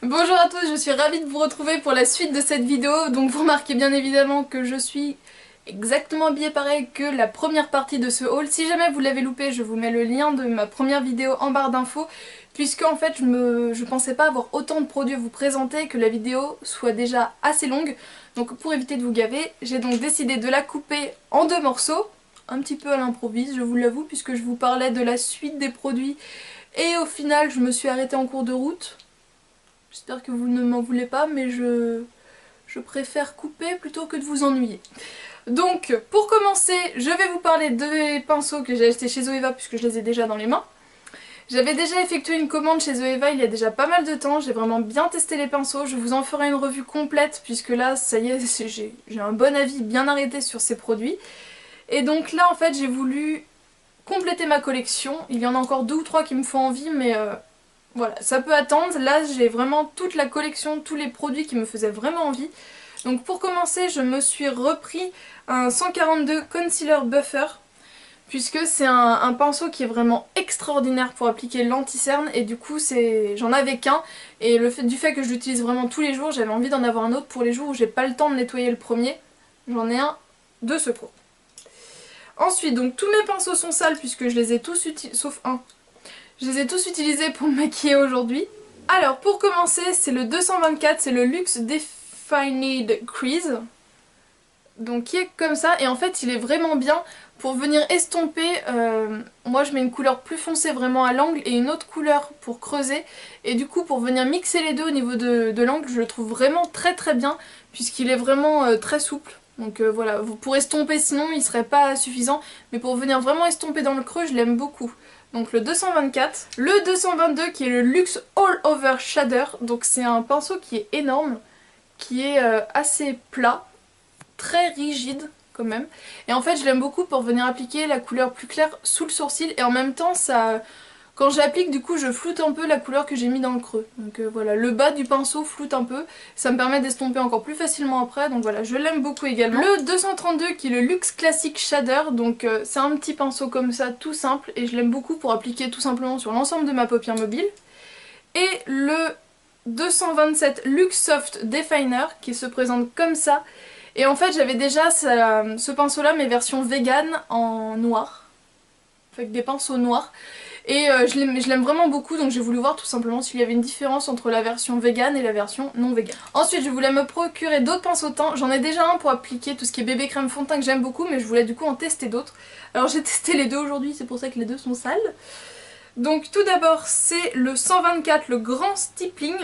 Bonjour à tous, je suis ravie de vous retrouver pour la suite de cette vidéo. Donc vous remarquez bien évidemment que je suis exactement habillée pareil que la première partie de ce haul. Si jamais vous l'avez loupé, je vous mets le lien de ma première vidéo en barre d'infos, puisque en fait je pensais pas avoir autant de produits à vous présenter, que la vidéo soit déjà assez longue. Donc pour éviter de vous gaver, j'ai donc décidé de la couper en deux morceaux, un petit peu à l'improviste, je vous l'avoue, puisque je vous parlais de la suite des produits et au final je me suis arrêtée en cours de route. J'espère que vous ne m'en voulez pas, mais je préfère couper plutôt que de vous ennuyer. Donc, pour commencer, je vais vous parler des pinceaux que j'ai achetés chez Zoeva puisque je les ai déjà dans les mains. J'avais déjà effectué une commande chez Zoeva il y a déjà pas mal de temps, j'ai vraiment bien testé les pinceaux, je vous en ferai une revue complète puisque là, ça y est, j'ai un bon avis bien arrêté sur ces produits. Et donc là, en fait, j'ai voulu compléter ma collection. Il y en a encore deux ou trois qui me font envie, mais voilà, ça peut attendre. Là, j'ai vraiment toute la collection, tous les produits qui me faisaient vraiment envie. Donc pour commencer, je me suis repris un 142 Concealer Buffer, puisque c'est un pinceau qui est vraiment extraordinaire pour appliquer l'anti-cerne, et du coup j'en avais qu'un, et du fait que je l'utilise vraiment tous les jours, j'avais envie d'en avoir un autre pour les jours où j'ai pas le temps de nettoyer le premier. J'en ai un de secours. Ensuite, donc tous mes pinceaux sont sales puisque je les ai tous utilisés, sauf un. Je les ai tous utilisés pour me maquiller aujourd'hui. Alors pour commencer, c'est le 224, c'est le Luxe Defined Crease. Donc qui est comme ça, et en fait il est vraiment bien pour venir estomper. Moi je mets une couleur plus foncée vraiment à l'angle et une autre couleur pour creuser. Et du coup pour venir mixer les deux au niveau de l'angle, je le trouve vraiment très très bien puisqu'il est vraiment très souple. Donc voilà, pour estomper sinon il serait pas suffisant, mais pour venir vraiment estomper dans le creux, je l'aime beaucoup. Donc le 224. Le 222 qui est le Luxe All Over Shader, donc c'est un pinceau qui est énorme, qui est assez plat, très rigide quand même. Et en fait je l'aime beaucoup pour venir appliquer la couleur plus claire sous le sourcil, et en même temps ça... Quand j'applique, du coup, je floute un peu la couleur que j'ai mis dans le creux. Donc voilà, le bas du pinceau floute un peu. Ça me permet d'estomper encore plus facilement après. Donc voilà, je l'aime beaucoup également. Le 232 qui est le Luxe Classic Shader. Donc c'est un petit pinceau comme ça, tout simple. Et je l'aime beaucoup pour appliquer tout simplement sur l'ensemble de ma paupière mobile. Et le 227 Luxe Soft Definer qui se présente comme ça. Et en fait, j'avais déjà ce pinceau-là, mais version vegan en noir. Avec des pinceaux noirs. Et je l'aime vraiment beaucoup, donc j'ai voulu voir tout simplement s'il y avait une différence entre la version vegan et la version non vegan. Ensuite je voulais me procurer d'autres pinceaux teints. J'en ai déjà un pour appliquer tout ce qui est bébé crème fond de teint que j'aime beaucoup, mais je voulais du coup en tester d'autres. Alors j'ai testé les deux aujourd'hui, c'est pour ça que les deux sont sales. Donc tout d'abord c'est le 124, le grand stippling.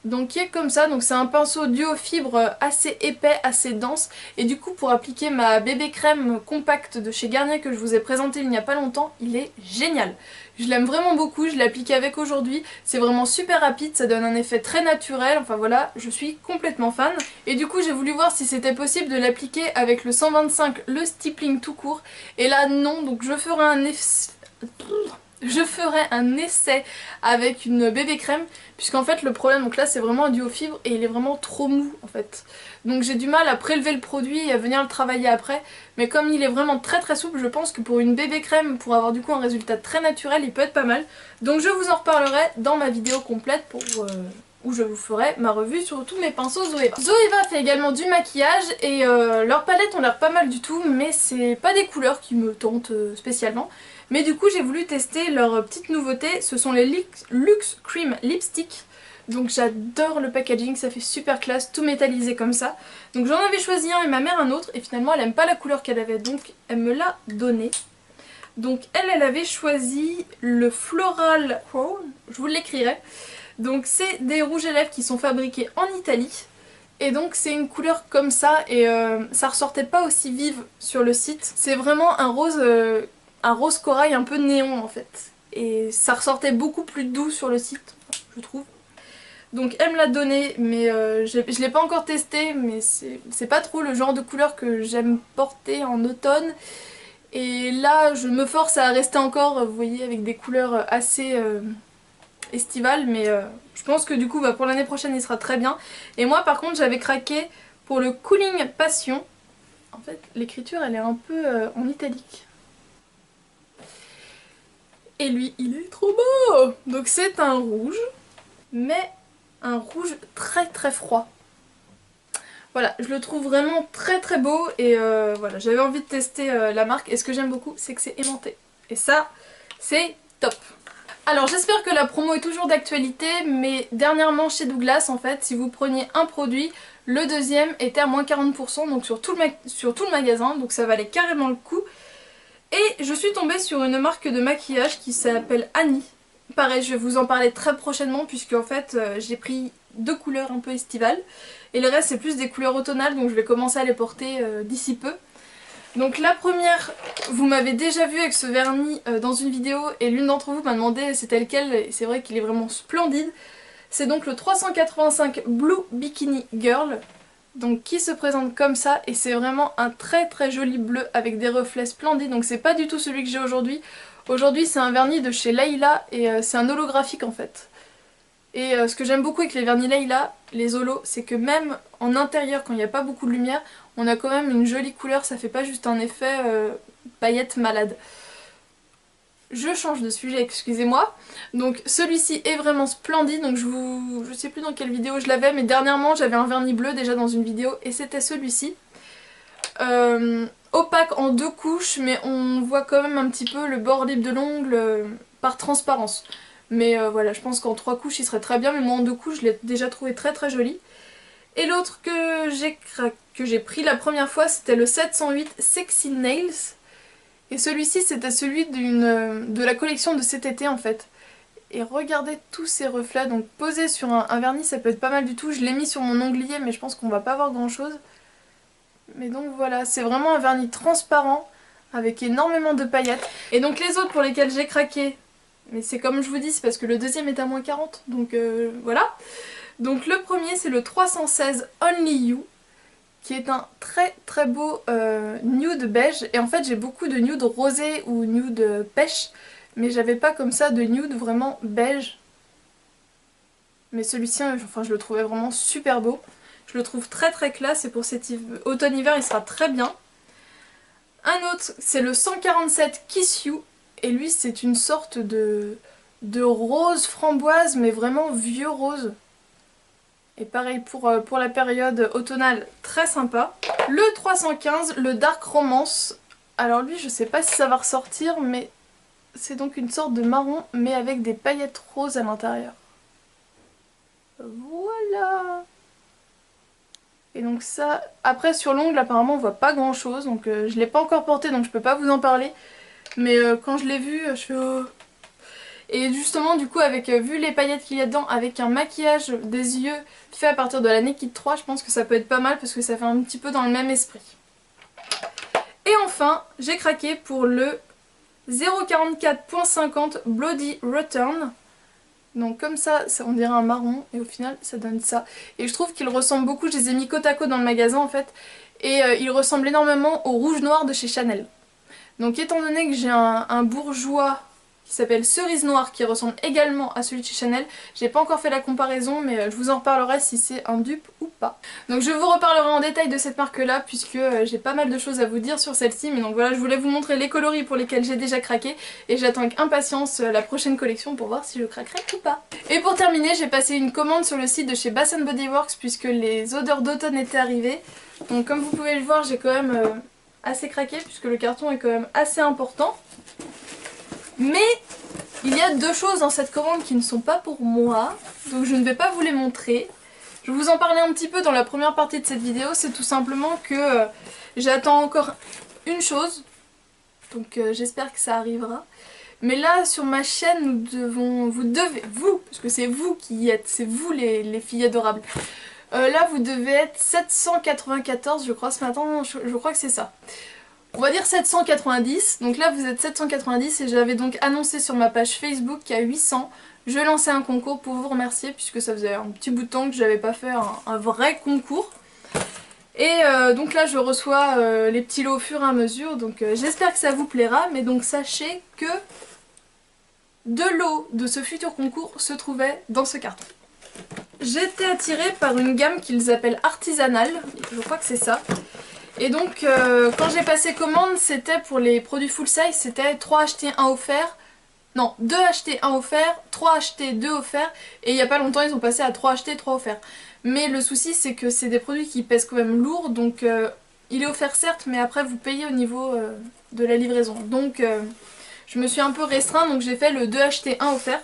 Donc qui est comme ça, donc c'est un pinceau duo fibre assez épais, assez dense, et du coup pour appliquer ma bébé crème compacte de chez Garnier que je vous ai présenté il n'y a pas longtemps, il est génial. Je l'aime vraiment beaucoup, je l'ai appliqué avec aujourd'hui, c'est vraiment super rapide, ça donne un effet très naturel, enfin voilà, je suis complètement fan. Et du coup j'ai voulu voir si c'était possible de l'appliquer avec le 125, le stippling tout court, et là non, donc je ferai un essai avec une bébé crème, puisqu'en fait le problème, donc là c'est vraiment un duo fibre et il est vraiment trop mou en fait, donc j'ai du mal à prélever le produit et à venir le travailler après, mais comme il est vraiment très très souple, je pense que pour une bébé crème, pour avoir du coup un résultat très naturel, il peut être pas mal. Donc je vous en reparlerai dans ma vidéo complète où je vous ferai ma revue sur tous mes pinceaux Zoeva. Zoeva fait également du maquillage et leurs palettes ont l'air pas mal du tout, mais c'est pas des couleurs qui me tentent spécialement. Mais du coup j'ai voulu tester leur petite nouveauté, ce sont les Luxe Cream Lipstick. Donc j'adore le packaging, ça fait super classe, tout métallisé comme ça. Donc j'en avais choisi un et ma mère un autre, et finalement elle aime pas la couleur qu'elle avait, donc elle me l'a donné. Donc elle avait choisi le Floral Crown, je vous l'écrirai. Donc c'est des rouges à lèvres qui sont fabriqués en Italie. Et donc c'est une couleur comme ça, et ça ressortait pas aussi vive sur le site. C'est vraiment un rose corail un peu néon en fait. Et ça ressortait beaucoup plus doux sur le site, je trouve. Donc elle me l'a donné, mais je l'ai pas encore testé, mais c'est pas trop le genre de couleur que j'aime porter en automne. Et là je me force à rester encore, vous voyez, avec des couleurs assez estivales, mais je pense que du coup pour l'année prochaine il sera très bien. Et moi par contre j'avais craqué pour le Cooling Passion. En fait l'écriture elle est un peu en italique. Et lui il est trop beau. Donc c'est un rouge, mais un rouge très très froid. Voilà, je le trouve vraiment très très beau et voilà, j'avais envie de tester la marque et ce que j'aime beaucoup c'est que c'est aimanté. Et ça, c'est top. Alors j'espère que la promo est toujours d'actualité, mais dernièrement chez Douglas en fait, si vous preniez un produit, le deuxième était à moins 40%, donc sur tout le magasin, donc ça valait carrément le coup. Et je suis tombée sur une marque de maquillage qui s'appelle Annie. Pareil, je vais vous en parler très prochainement puisque en fait j'ai pris 2 couleurs un peu estivales et le reste c'est plus des couleurs automnales, donc je vais commencer à les porter d'ici peu. Donc la première, vous m'avez déjà vu avec ce vernis dans une vidéo et l'une d'entre vous m'a demandé c'était lequel et c'est vrai qu'il est vraiment splendide. C'est donc le 385 Blue Bikini Girl, donc qui se présente comme ça et c'est vraiment un très très joli bleu avec des reflets splendides, donc c'est pas du tout celui que j'ai aujourd'hui. Aujourd'hui c'est un vernis de chez Layla et c'est un holographique en fait. Et ce que j'aime beaucoup avec les vernis Layla, les holos, c'est que même en intérieur quand il n'y a pas beaucoup de lumière, on a quand même une jolie couleur, ça fait pas juste un effet paillette malade. Je change de sujet, excusez-moi. Donc celui-ci est vraiment splendide, donc je sais plus dans quelle vidéo je l'avais, mais dernièrement j'avais un vernis bleu déjà dans une vidéo et c'était celui-ci. Opaque en 2 couches, mais on voit quand même un petit peu le bord libre de l'ongle par transparence. Mais voilà, je pense qu'en 3 couches il serait très bien, mais moi en 2 couches je l'ai déjà trouvé très très joli. Et l'autre que j'ai pris la première fois c'était le 708 Sexy Nails. Et celui-ci c'était celui de la collection de cet été en fait. Et regardez tous ces reflets, donc posé sur un vernis ça peut être pas mal du tout. Je l'ai mis sur mon onglier mais je pense qu'on va pas voir grand chose. Mais donc voilà, c'est vraiment un vernis transparent avec énormément de paillettes. Et donc les autres pour lesquels j'ai craqué, mais c'est comme je vous dis, c'est parce que le deuxième est à moins 40, donc voilà. Donc le premier c'est le 316 Only You, qui est un très très beau nude beige. Et en fait j'ai beaucoup de nude rosé ou nude pêche, mais j'avais pas comme ça de nude vraiment beige. Mais celui-ci, enfin je le trouvais vraiment super beau. Je le trouve très très classe et pour cet automne-hiver il sera très bien. Un autre c'est le 147 Kiss You et lui c'est une sorte de rose framboise mais vraiment vieux rose. Et pareil pour la période automnale, très sympa. Le 315, le Dark Romance. Alors lui je sais pas si ça va ressortir mais c'est donc une sorte de marron mais avec des paillettes roses à l'intérieur. Voilà. Et donc ça, après sur l'ongle apparemment on voit pas grand chose, donc je l'ai pas encore porté donc je peux pas vous en parler. Mais quand je l'ai vu, je fais oh. Et justement du coup avec vu les paillettes qu'il y a dedans, avec un maquillage des yeux fait à partir de la Naked 3, je pense que ça peut être pas mal parce que ça fait un petit peu dans le même esprit. Et enfin, j'ai craqué pour le 044.50 Bloody Return. Donc comme ça on dirait un marron et au final ça donne ça. Et je trouve qu'il ressemble beaucoup, je les ai mis côte à côte dans le magasin en fait. Et il ressemble énormément au rouge noir de chez Chanel. Donc étant donné que j'ai un bourgeois qui s'appelle Cerise Noire qui ressemble également à celui de chez Chanel, j'ai pas encore fait la comparaison mais je vous en reparlerai si c'est un dupe ou pas. Donc je vous reparlerai en détail de cette marque là puisque j'ai pas mal de choses à vous dire sur celle-ci. Mais donc voilà, je voulais vous montrer les coloris pour lesquels j'ai déjà craqué et j'attends avec impatience la prochaine collection pour voir si je craquerai ou pas. Et pour terminer, j'ai passé une commande sur le site de chez Bath & Body Works puisque les odeurs d'automne étaient arrivées. Donc comme vous pouvez le voir, j'ai quand même assez craqué puisque le carton est quand même assez important. Mais il y a 2 choses dans cette commande qui ne sont pas pour moi, donc je ne vais pas vous les montrer. Je vais vous en parler un petit peu dans la première partie de cette vidéo, c'est tout simplement que j'attends encore une chose, donc j'espère que ça arrivera. Mais là sur ma chaîne, vous, parce que c'est vous qui y êtes, c'est vous les filles adorables. Là vous devez être 794 je crois ce matin, je crois que c'est ça. On va dire 790, donc là vous êtes 790 et j'avais donc annoncé sur ma page Facebook qu'à 800 je lançais un concours pour vous remercier puisque ça faisait un petit bout de temps que j'avais pas fait un vrai concours. Et donc là je reçois les petits lots au fur et à mesure, donc j'espère que ça vous plaira, mais donc sachez que 2 lots de ce futur concours se trouvaient dans ce carton. J'ai été attirée par une gamme qu'ils appellent artisanale, je crois que c'est ça. Et donc quand j'ai passé commande, c'était pour les produits full size, c'était 3 achetés 1 offert. Non, 2 achetés, 1 offert, 3 achetés, 2 offerts, et il n'y a pas longtemps ils sont passés à 3 achetés, 3 offerts. Mais le souci c'est que c'est des produits qui pèsent quand même lourd, donc il est offert certes, mais après vous payez au niveau de la livraison. Donc je me suis un peu restreint, donc j'ai fait le 2 achetés, 1 offert.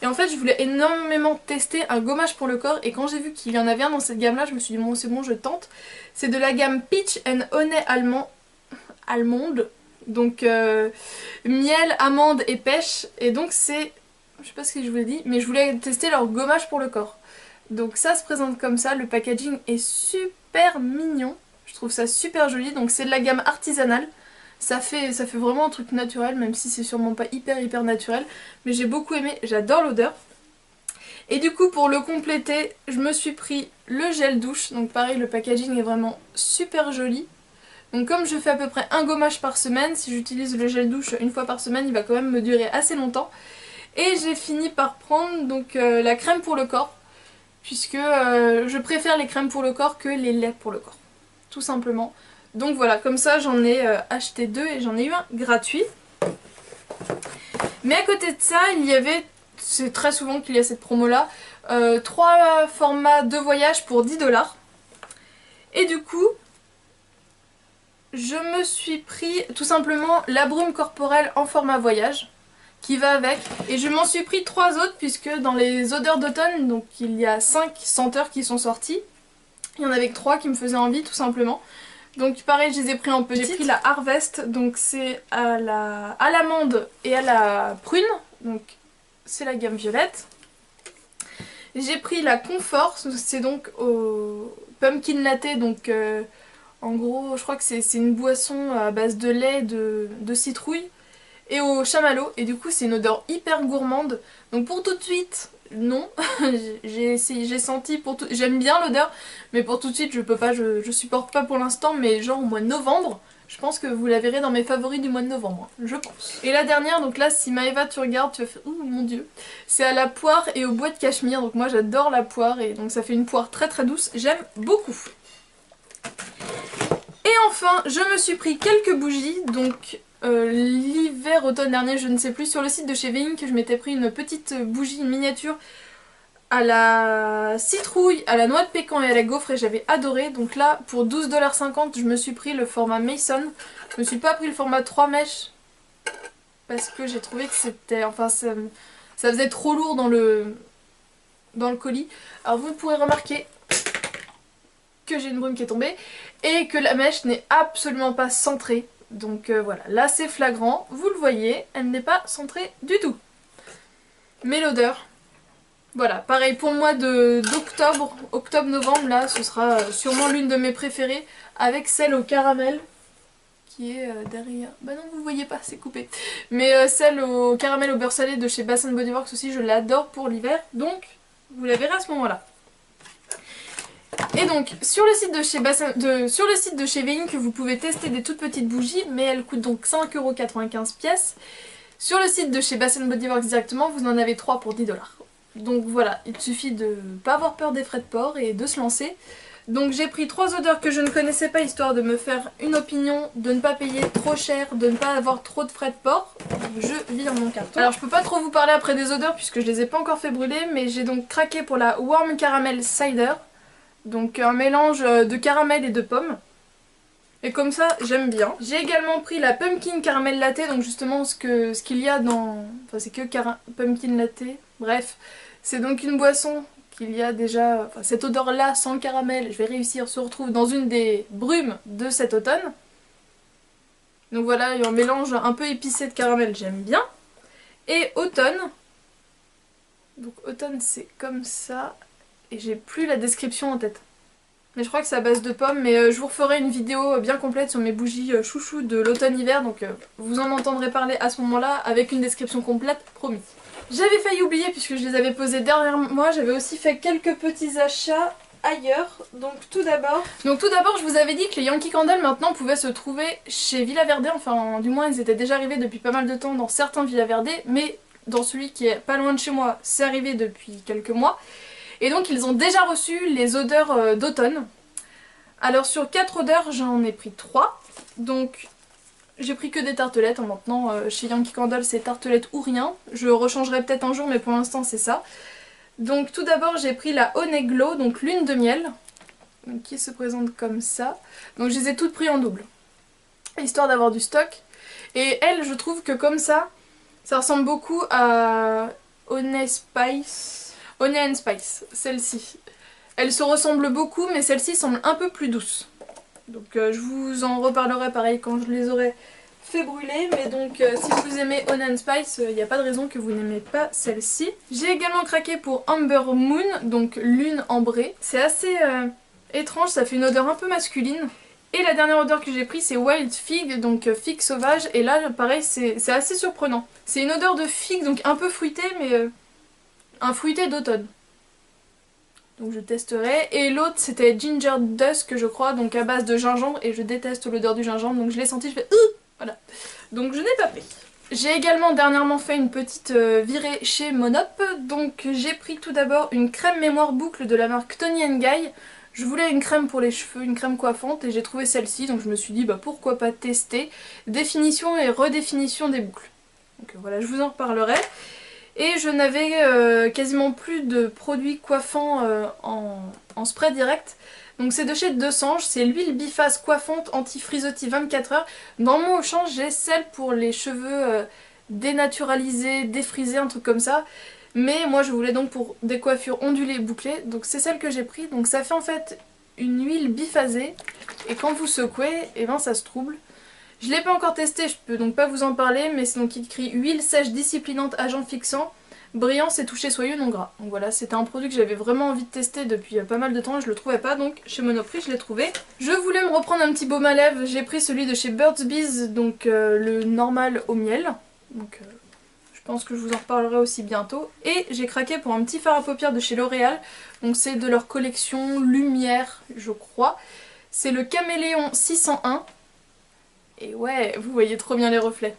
Et en fait je voulais énormément tester un gommage pour le corps, et quand j'ai vu qu'il y en avait un dans cette gamme là, je me suis dit bon c'est bon, je tente. C'est de la gamme Peach and Honey allemande. Donc miel, amande et pêche. Et donc c'est, je sais pas ce que je vous ai dit, mais je voulais tester leur gommage pour le corps. Donc ça se présente comme ça, le packaging est super mignon. Je trouve ça super joli, donc c'est de la gamme artisanale. Ça fait vraiment un truc naturel, même si c'est sûrement pas hyper naturel. Mais j'ai beaucoup aimé, j'adore l'odeur. Et du coup pour le compléter, je me suis pris le gel douche. Donc pareil, le packaging est vraiment super joli. Donc comme je fais à peu près un gommage par semaine, si j'utilise le gel douche une fois par semaine, il va quand même me durer assez longtemps. Et j'ai fini par prendre donc la crème pour le corps, puisque je préfère les crèmes pour le corps que les laits pour le corps, tout simplement. Donc voilà, comme ça j'en ai acheté 2 et j'en ai eu un gratuit. Mais à côté de ça, il y avait, c'est très souvent qu'il y a cette promo là, 3 formats de voyage pour 10 $. Et du coup, je me suis pris tout simplement la brume corporelle en format voyage qui va avec, et je m'en suis pris 3 autres puisque dans les odeurs d'automne, donc il y a 5 senteurs qui sont sorties, il y en avait que 3 qui me faisaient envie tout simplement. Donc pareil, je les ai pris en petite. J'ai pris la Harvest, donc c'est à l'amande et à la prune, donc c'est la gamme violette. J'ai pris la Comfort, c'est donc au pumpkin latte, donc en gros, je crois que c'est une boisson à base de lait, de citrouille et au chamallow. Et du coup, c'est une odeur hyper gourmande. Donc pour tout de suite, non. J'ai senti pour tout... J'aime bien l'odeur, mais pour tout de suite, je peux pas, je supporte pas pour l'instant. Mais genre au mois de novembre, je pense que vous la verrez dans mes favoris du mois de novembre, je pense. Et la dernière, donc là, si Maëva tu regardes, tu vas faire... Ouh mon dieu. C'est à la poire et au bois de cachemire. Donc moi, j'adore la poire, et donc ça fait une poire très douce. J'aime beaucoup. Et enfin, je me suis pris quelques bougies, donc l'hiver, automne dernier, je ne sais plus, sur le site de chez Veink, je m'étais pris une petite bougie miniature à la citrouille, à la noix de pécan et à la gaufre, et j'avais adoré. Donc là, pour 12,50 $, je me suis pris le format Mason. Je me suis pas pris le format 3 mèches, parce que j'ai trouvé que c'était... Enfin, ça faisait trop lourd dans le colis. Alors vous pourrez remarquer que j'ai une brume qui est tombée et que la mèche n'est absolument pas centrée. Donc voilà, là c'est flagrant, vous le voyez, elle n'est pas centrée du tout. Mais l'odeur, voilà, pareil pour le mois d'octobre, octobre-novembre, là ce sera sûrement l'une de mes préférées, avec celle au caramel qui est derrière. Bah non, vous voyez pas, c'est coupé. Mais celle au caramel au beurre salé de chez Bath & Body Works aussi, je l'adore pour l'hiver, donc vous la verrez à ce moment-là. Et donc sur le site de chez Veink, vous pouvez tester des toutes petites bougies, mais elles coûtent donc 5,95 € pièce. Sur le site de chez Bath & Body Works directement, vous en avez 3 pour 10 $. Donc voilà, il suffit de pas avoir peur des frais de port et de se lancer. Donc j'ai pris 3 odeurs que je ne connaissais pas, histoire de me faire une opinion, de ne pas payer trop cher, de ne pas avoir trop de frais de port. Je vire mon carton. Alors je peux pas trop vous parler après des odeurs puisque je les ai pas encore fait brûler, mais j'ai donc craqué pour la Warm Caramel Cider. Donc un mélange de caramel et de pommes. Et comme ça, j'aime bien. J'ai également pris la Pumpkin Caramel Latte, donc justement ce qu'il y a dans... Enfin c'est que Pumpkin Latte, bref. C'est donc une boisson qu'il y a déjà... Enfin cette odeur là sans le caramel, je vais réussir, se retrouve dans une des brumes de cet automne. Donc voilà, il y a un mélange un peu épicé de caramel, j'aime bien. Et automne. Donc automne c'est comme ça. Et j'ai plus la description en tête. Mais je crois que c'est à base de pommes, mais je vous referai une vidéo bien complète sur mes bougies chouchou de l'automne-hiver, donc vous en entendrez parler à ce moment-là avec une description complète, promis. J'avais failli oublier puisque je les avais posés derrière moi, j'avais aussi fait quelques petits achats ailleurs. Donc tout d'abord, je vous avais dit que les Yankee Candle maintenant pouvaient se trouver chez Villa Verde, enfin du moins ils étaient déjà arrivés depuis pas mal de temps dans certains Villa Verde, mais dans celui qui est pas loin de chez moi, c'est arrivé depuis quelques mois. Et donc ils ont déjà reçu les odeurs d'automne. Alors sur 4 odeurs j'en ai pris 3. Donc j'ai pris que des tartelettes. Maintenant chez Yankee Candle c'est tartelettes ou rien. Je rechangerai peut-être un jour mais pour l'instant c'est ça. Donc tout d'abord j'ai pris la Honey Glow, donc lune de miel, donc, qui se présente comme ça. Donc je les ai toutes prises en double, histoire d'avoir du stock. Et elle, je trouve que comme ça ressemble beaucoup à Honey and Spice, celle-ci. Elle se ressemble beaucoup mais celle-ci semble un peu plus douce. Donc je vous en reparlerai pareil quand je les aurai fait brûler, mais donc si vous aimez Honey and Spice, il n'y a pas de raison que vous n'aimez pas celle-ci. J'ai également craqué pour Amber Moon, donc lune ambrée. C'est assez étrange, ça fait une odeur un peu masculine. Et la dernière odeur que j'ai prise c'est Wild Fig, donc figue sauvage, et là pareil c'est assez surprenant. C'est une odeur de figue, donc un peu fruité, mais un fruité d'automne. Donc je testerai. Et l'autre c'était Ginger Dusk je crois, donc à base de gingembre, et je déteste l'odeur du gingembre, donc je l'ai senti, je fais voilà. Donc je n'ai pas pris. J'ai également dernièrement fait une petite virée chez Monop, donc j'ai pris tout d'abord une crème mémoire boucle de la marque Toni & Guy. Je voulais une crème pour les cheveux, une crème coiffante, et j'ai trouvé celle-ci, donc je me suis dit bah pourquoi pas tester. Définition et redéfinition des boucles. Donc voilà, je vous en reparlerai. Et je n'avais quasiment plus de produits coiffants en spray direct. Donc c'est de chez Desange, c'est l'huile biface coiffante anti-frisottis 24 heures. Dans mon Auchan, j'ai celle pour les cheveux dénaturalisés, défrisés, un truc comme ça. Mais moi je voulais donc pour des coiffures ondulées bouclées, donc c'est celle que j'ai pris. Donc ça fait en fait une huile biphasée, et quand vous secouez, et ben ça se trouble. Je l'ai pas encore testé, je peux donc pas vous en parler, mais c'est donc écrit huile sèche disciplinante agent fixant, brillance et toucher soyeux non gras. Donc voilà, c'était un produit que j'avais vraiment envie de tester depuis pas mal de temps et je le trouvais pas, donc chez Monoprix je l'ai trouvé. Je voulais me reprendre un petit baume à lèvres, j'ai pris celui de chez Burt's Bees, donc le normal au miel. Donc je pense que je vous en reparlerai aussi bientôt. Et j'ai craqué pour un petit fard à paupières de chez L'Oréal, donc c'est de leur collection Lumière je crois. C'est le Caméléon 601. Et ouais, vous voyez trop bien les reflets.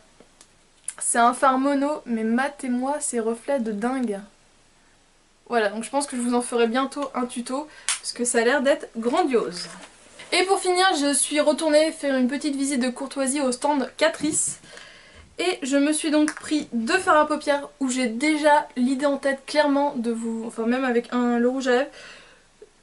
C'est un fard mono, mais matez-moi ces reflets de dingue. Voilà, donc je pense que je vous en ferai bientôt un tuto, parce que ça a l'air d'être grandiose. Et pour finir, je suis retournée faire une petite visite de courtoisie au stand Catrice. Et je me suis donc pris 2 fards à paupières, où j'ai déjà l'idée en tête clairement de vous... Enfin même avec le rouge à lèvres,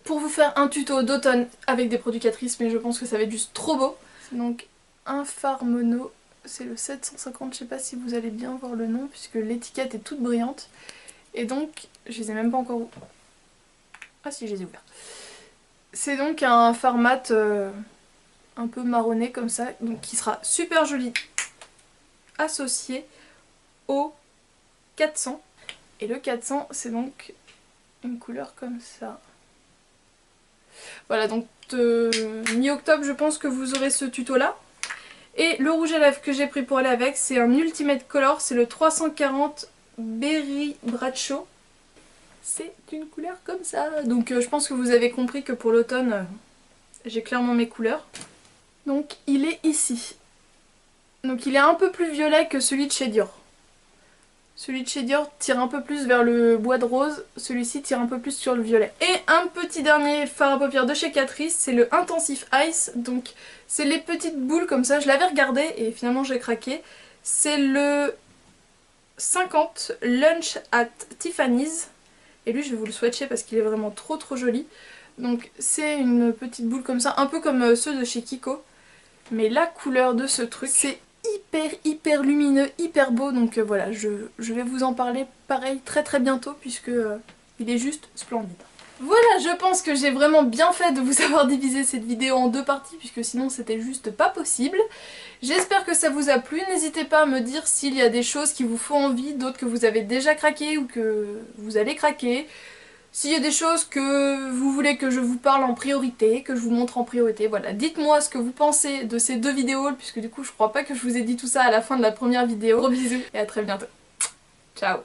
pour vous faire un tuto d'automne avec des produits Catrice, mais je pense que ça va être juste trop beau. Donc un fard mono, c'est le 750, je sais pas si vous allez bien voir le nom puisque l'étiquette est toute brillante. Et donc, je les ai même pas encore... Ah si, je les ai ouverts. C'est donc un fard mat un peu marronné comme ça, donc qui sera super joli associé au 400. Et le 400 c'est donc une couleur comme ça. Voilà, donc mi-octobre je pense que vous aurez ce tuto là. Et le rouge à lèvres que j'ai pris pour aller avec, c'est un Ultimate Color, c'est le 340 Berry Bradshaw. C'est une couleur comme ça. Donc je pense que vous avez compris que pour l'automne, j'ai clairement mes couleurs. Donc il est ici. Donc il est un peu plus violet que celui de chez Dior. Celui de chez Dior tire un peu plus vers le bois de rose, celui-ci tire un peu plus sur le violet. Et un petit dernier fard à paupières de chez Catrice, c'est le Intensive Ice. Donc c'est les petites boules comme ça, je l'avais regardé et finalement j'ai craqué. C'est le 50 Lunch at Tiffany's. Et lui je vais vous le swatcher parce qu'il est vraiment trop joli. Donc c'est une petite boule comme ça, un peu comme ceux de chez Kiko. Mais la couleur de ce truc, c'est hyper lumineux, hyper beau, donc voilà, je vais vous en parler pareil très bientôt puisque il est juste splendide. Voilà, je pense que j'ai vraiment bien fait de vous avoir divisé cette vidéo en 2 parties puisque sinon c'était juste pas possible. J'espère que ça vous a plu, n'hésitez pas à me dire s'il y a des choses qui vous font envie, d'autres que vous avez déjà craqué ou que vous allez craquer. S'il y a des choses que vous voulez que je vous parle en priorité, que je vous montre en priorité, voilà. Dites-moi ce que vous pensez de ces 2 vidéos, puisque du coup je crois pas que je vous ai dit tout ça à la fin de la première vidéo. Gros bisous et à très bientôt. Ciao.